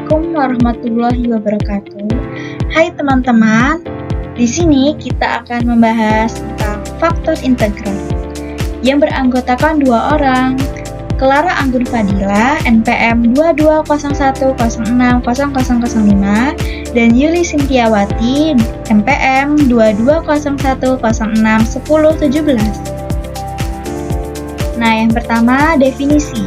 Assalamualaikum warahmatullahi wabarakatuh. Hai teman-teman, di sini kita akan membahas tentang faktor integral yang beranggotakan dua orang, Clara Anggun Fadila, NPM 2201060005 dan Yuli Sintiawati, NPM 2201061017. Nah, yang pertama definisi.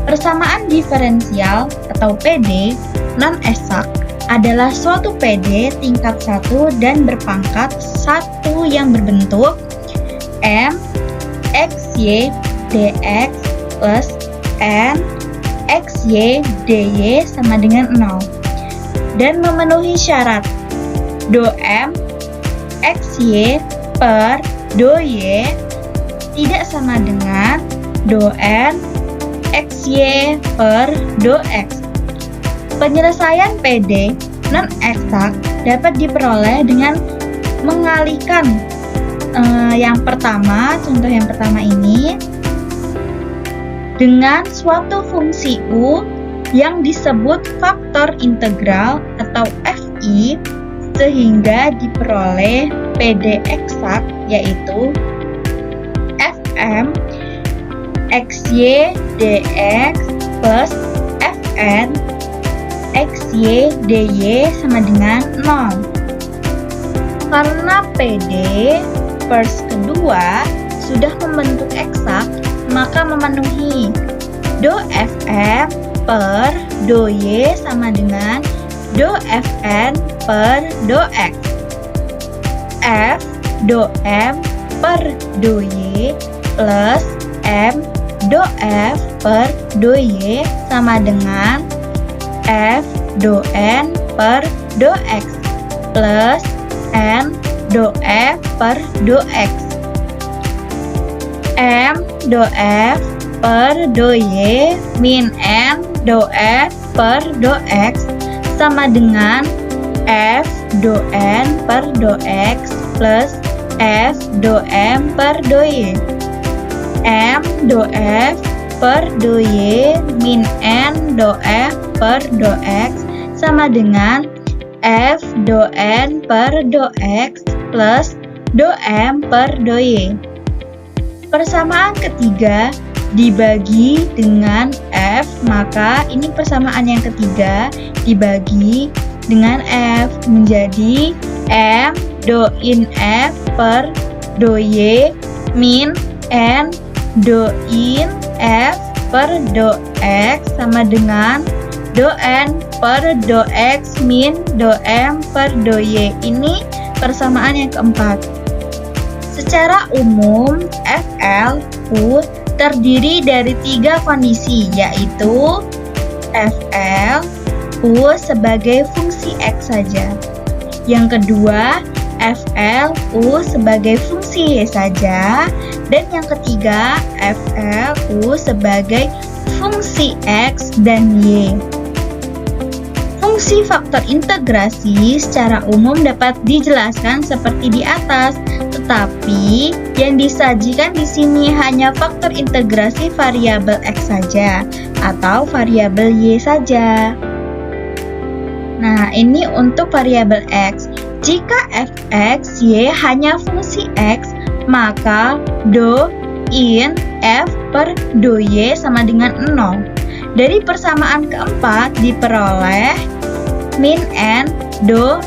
Persamaan diferensial atau PD non-eksak adalah suatu PD tingkat 1 dan berpangkat 1 yang berbentuk M X Y dx plus N X Y dy sama dengan 0 dan memenuhi syarat do M X Y per do Y tidak sama dengan do N XY per do X. Penyelesaian PD non-eksak dapat diperoleh dengan mengalihkan contoh yang pertama ini dengan suatu fungsi U yang disebut faktor integral atau FI sehingga diperoleh PD eksak yaitu Fm XY dx plus Fn XY dy sama dengan 0. Karena PD pers kedua sudah membentuk eksak, maka memenuhi do Fm per do Y sama dengan do Fn per do X. F do M per do Y plus M do F per do Y sama dengan F do N per do X plus N do F per do X. M do F per do Y min N do F per do X sama dengan F do N per do X plus F do M per do Y. M do F per do Y min N do F per do X sama dengan F do N per do X plus do M per do Y. Persamaan ketiga dibagi dengan F, maka ini persamaan yang ketiga dibagi dengan F menjadi M do in F per do Y min N do in F per do X sama dengan do N per do X min do M per do Y. Ini persamaan yang keempat. Secara umum, FL U terdiri dari 3 kondisi, yaitu FL U sebagai fungsi X saja. Yang kedua, FL U sebagai fungsi Y saja. Dan yang ketiga, FL U sebagai fungsi X dan Y. Fungsi faktor integrasi secara umum dapat dijelaskan seperti di atas, tetapi yang disajikan di sini hanya faktor integrasi variabel X saja atau variabel Y saja. Nah, ini untuk variabel X. Jika Fx, Y hanya fungsi X, maka do in F per do Y sama dengan 0. Dari persamaan keempat diperoleh min N do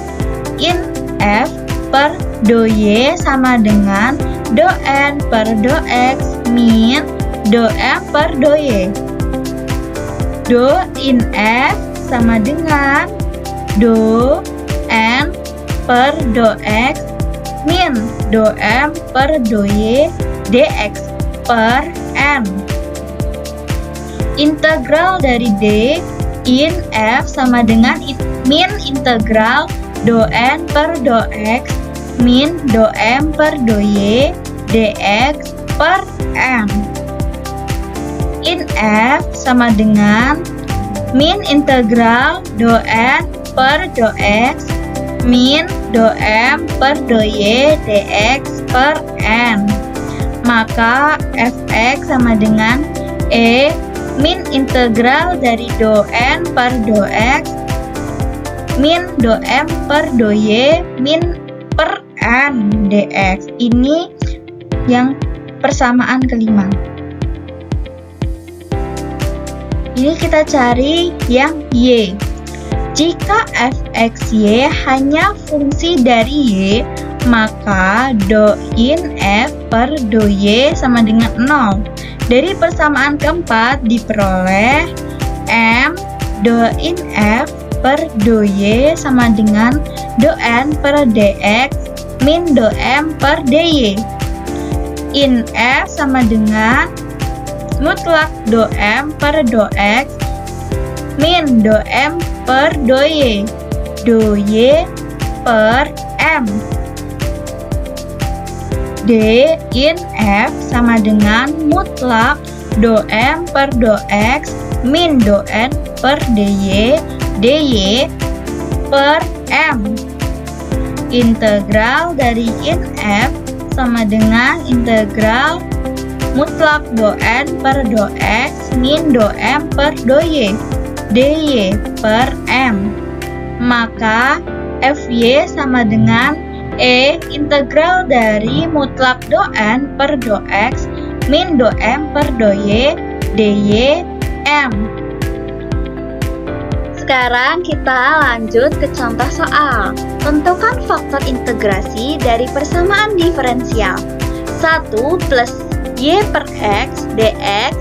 in F per do Y sama dengan do N per do X min do M per do Y. Do in F sama dengan do N per do X min do M per do Y dx per N. Integral dari D in F sama dengan min integral do N per do X min do M per do Y dx per M. In F sama dengan min integral do N per do X min do M per do Y dx per N. Maka Fx sama dengan E min integral dari do n per do x min do m per do y min per n dx. Ini yang persamaan kelima. Ini kita cari yang y. Jika fxy hanya fungsi dari y, maka do in f per do y sama dengan 0. Dari persamaan keempat diperoleh m do in f per do y sama dengan do n per dx min do m per dy. In f sama dengan mutlak do m per do x min do m per do y per m. D in f sama dengan mutlak do m per do x min do n per dy per m. Integral dari in f sama dengan integral mutlak do n per do x min do m per do y dy per m. Maka fy sama dengan integral dari mutlak do n per do x min do m per do y dy m. Sekarang kita lanjut ke contoh soal. Tentukan faktor integrasi dari persamaan diferensial 1 plus y per x dx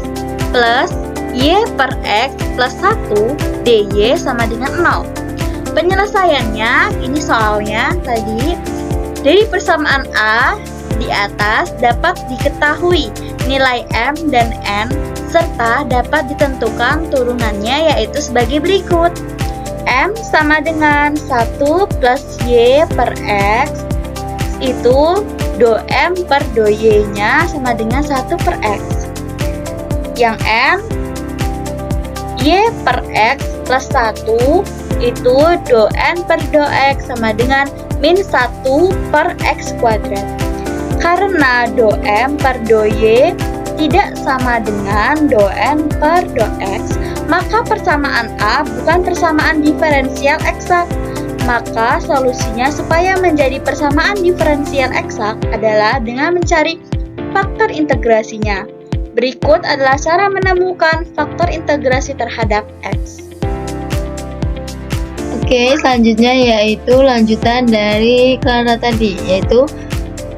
plus y per x plus 1 dy sama dengan 0. Penyelesaiannya, ini soalnya tadi, dari persamaan A di atas dapat diketahui nilai m dan n serta dapat ditentukan turunannya, yaitu sebagai berikut. M sama dengan 1 plus y per x, itu do m per do y nya sama dengan 1 per x. Yang n, y per x plus 1, itu do n per do x sama dengan min 1 per x kuadrat. Karena do m per do y tidak sama dengan do n per do x, maka persamaan A bukan persamaan diferensial eksak. Maka solusinya supaya menjadi persamaan diferensial eksak adalah dengan mencari faktor integrasinya. Berikut adalah cara menemukan faktor integrasi terhadap x. Oke, selanjutnya yaitu lanjutan dari Clara tadi, yaitu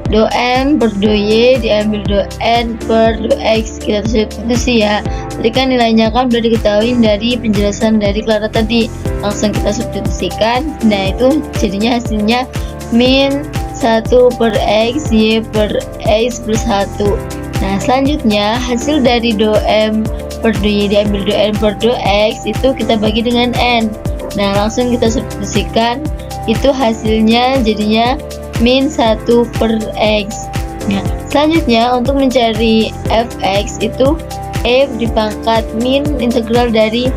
do m per do y diambil do n per do x. Kita substitusi ya. Tadi kan nilainya kan sudah diketahui dari penjelasan dari Clara tadi. Langsung kita substitusikan. Nah, itu jadinya hasilnya min 1 per x y per x plus 1. Nah, selanjutnya hasil dari do m per do y diambil do n per do x itu kita bagi dengan n. Nah, langsung kita substitusikan. Itu hasilnya jadinya min 1 per x. Nah, selanjutnya untuk mencari fx itu f dipangkat min integral dari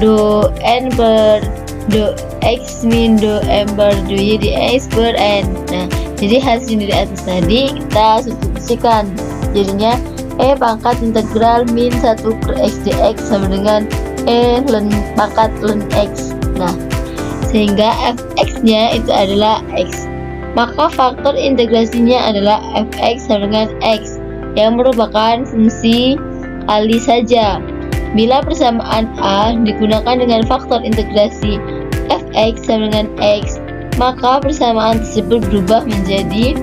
do n per do x min do m per do y dx per n. Nah, jadi hasil dari atas tadi kita substitusikan. Jadinya e pangkat integral min 1 per x dx sama dengan e ln pangkat ln x. Nah, sehingga fx-nya itu adalah x. Maka faktor integrasinya adalah fx sama dengan x yang merupakan fungsi kali saja. Bila persamaan A digunakan dengan faktor integrasi fx sama dengan x, maka persamaan tersebut berubah menjadi,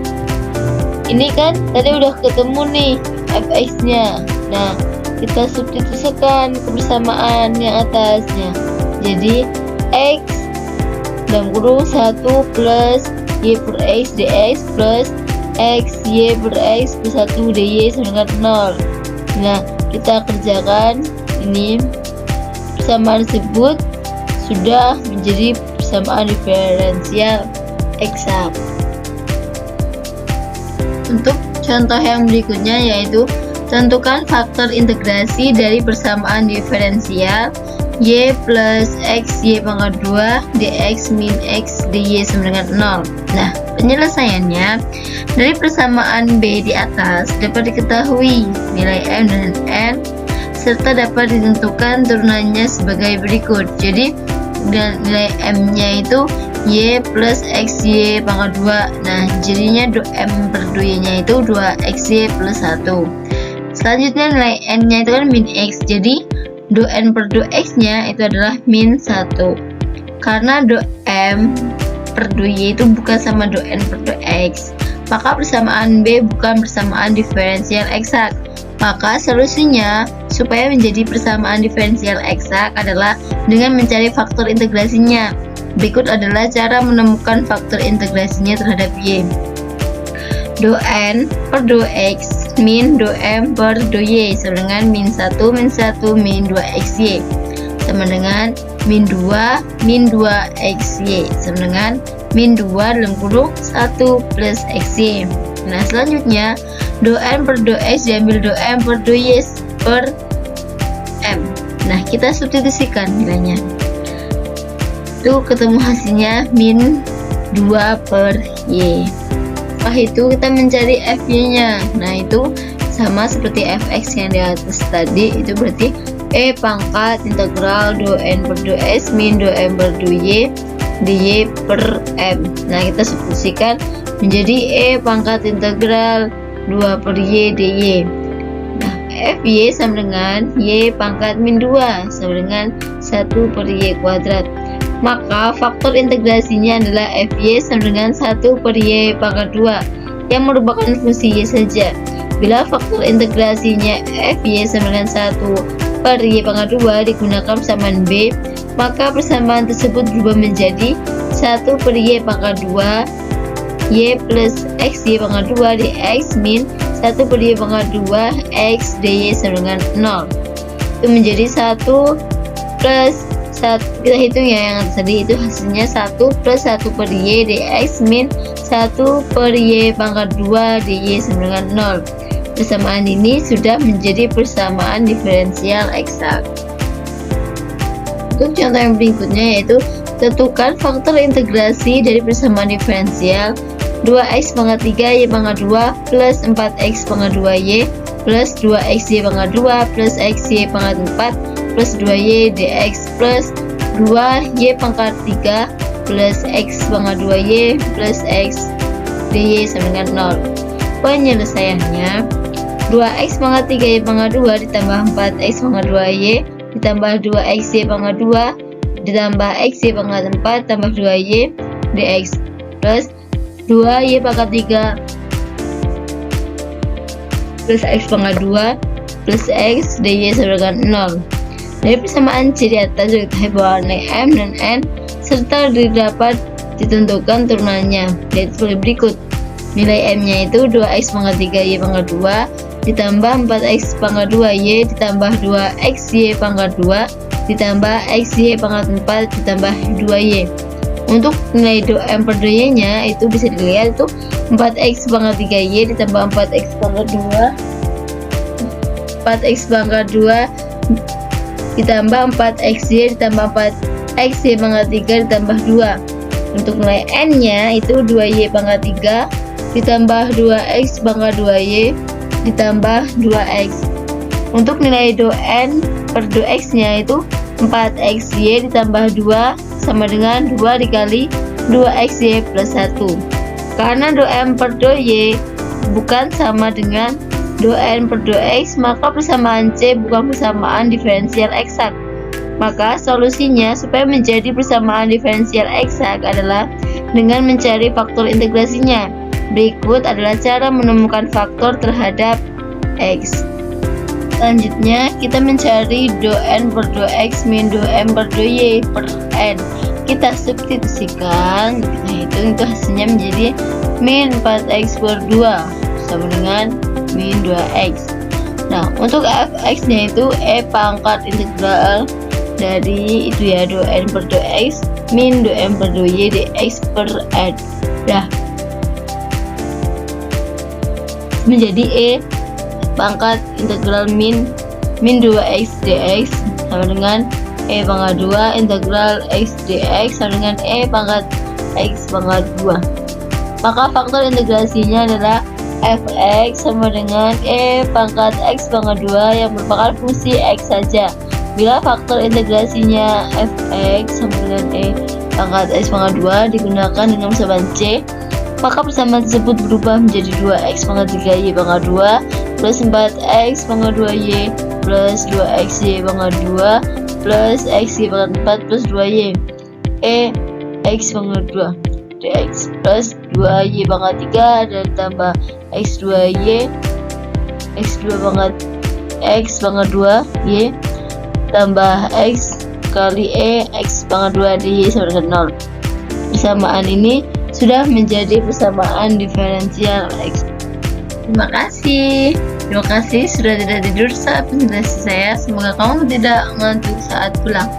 ini kan tadi udah ketemu nih fx-nya. Nah, kita substitusikan ke persamaan yang atasnya. Jadi x dalam kurung 1 plus y per x dx plus x y per x plus 1 dy sama dengan 0. Nah, kita kerjakan ini. Persamaan tersebut sudah menjadi persamaan diferensial eksak. Untuk contoh yang berikutnya yaitu tentukan faktor integrasi dari persamaan diferensial y plus x y pangkat 2 dx min x dy sama dengan 0. Nah, penyelesaiannya dari persamaan B di atas dapat diketahui nilai m dan n serta dapat ditentukan turunannya sebagai berikut. Jadi nilai M-nya itu Y plus XY pangkat 2. Nah, jadinya M per 2 nya itu 2XY plus 1. Selanjutnya nilai N-nya itu kan min X. Jadi N per 2X nya itu adalah min 1. Karena M per 2Y itu bukan sama N per 2X, maka persamaan B bukan persamaan diferensial eksak. Maka solusinya supaya menjadi persamaan diferensial eksak adalah dengan mencari faktor integrasinya. Berikut adalah cara menemukan faktor integrasinya terhadap Y. N per 2X min M per 2Y sama dengan min 1 min 2XY sama dengan min 2 XY sama dengan min 2 dalam kurung 1 plus XY. Nah, selanjutnya N per 2X diambil M per 2Y per M. Nah, kita substitusikan nilainya. Itu ketemu hasilnya min 2 per Y. Setelah itu kita mencari FY nya. Nah, itu sama seperti Fx yang di atas tadi, itu berarti E pangkat integral N per 2S min M per 2Y dy per M. Nah, kita substitusikan menjadi E pangkat integral 2 per Y dy. Nah, Fy sama dengan Y pangkat min 2 sama dengan 1 per Y kuadrat. Maka faktor integrasinya adalah Fy sama dengan 1 per Y pangkat 2 yang merupakan fungsi Y saja. Bila faktor integrasinya Fy sama dengan 1 per Y pangkat 2 digunakan persamaan B, maka persamaan tersebut berubah menjadi 1 per Y pangkat 2 Y plus XY pangkat 2 dx min 1 per Y pangkat 2 X dy sama dengan 0. Itu menjadi 1 plus 1, kita hitung ya yang tadi, itu hasilnya 1 plus 1 per Y dx min 1 per Y pangkat 2 dy sama dengan 0. Persamaan ini sudah menjadi persamaan diferensial eksak. Untuk contoh yang berikutnya yaitu tentukan faktor integrasi dari persamaan diferensial 2x pangkat 3 y pangkat 2 plus 4x pangkat 2y plus 2xy pangkat 2 plus xy pangkat 4 plus 2y dx plus 2y pangkat 3 plus x pangkat 2y plus x dy sama dengan 0. Penyelesaiannya 2x pangkat 3y pangkat 2 ditambah 4x pangkat 2y ditambah 2xy pangkat 2 ditambah xy pangkat 4 tambah 2y dx plus 2y pangkat 3 plus x pangkat 2 plus x dy sama dengan 0. Dari persamaan C di atas diketahui bahwa nilai M dan N serta dapat ditentukan turunannya, yaitu sebagai berikut. Nilai M-nya itu 2x pangkat 3y pangkat 2 ditambah 4x pangkat 2y ditambah 2xy pangkat 2 ditambah xy pangkat 4 ditambah 2y. Untuk nilai M per 2y nya itu bisa dilihat itu 4x pangkat 3y ditambah 4x pangkat 2 ditambah 4xy ditambah 4xy pangkat 3 ditambah 2. Untuk nilai N nya itu 2y pangkat 3 ditambah 2x pangkat 2y ditambah 2x. Untuk nilai N per 2x nya itu 4xy ditambah 2 sama dengan 2 dikali 2xy plus 1. Karena M per 2y bukan sama dengan N per 2x, maka persamaan C bukan persamaan diferensial eksak. Maka solusinya supaya menjadi persamaan diferensial eksak adalah dengan mencari faktor integrasinya. Berikut adalah cara menemukan faktor terhadap X. Selanjutnya kita mencari N per 2x min M per 2y per N. Kita substitusikan, kita hitung, itu hasilnya menjadi min 4x per 2 sama dengan min 2x. Nah, untuk fx nya itu E pangkat integral dari itu ya N per 2x min M per 2y dx per N. Nah, menjadi E pangkat integral min 2x dx sama dengan E pangkat 2 integral x dx sama dengan E pangkat x pangkat 2. Maka faktor integrasinya adalah fx sama dengan e pangkat x pangkat 2 yang merupakan fungsi x saja. Bila faktor integrasinya fx sama dengan e pangkat x pangkat 2 digunakan dengan persamaan c, maka persamaan tersebut berubah menjadi 2x pangkat 3y pangkat 2 plus 4x pangkat 2y plus 2xy pangkat 2 plus xy pangkat 4 plus 2y e x pangkat 2 dx plus 2y pangkat 3 dan tambah x2y x2 pangkat x pangkat 2 y tambah x kali e x pangkat 2 dy sama dengan 0. Persamaan ini sudah menjadi persamaan diferensial x. Terima kasih sudah tidak tidur saat presentasi saya. Semoga kamu tidak ngantuk saat pulang.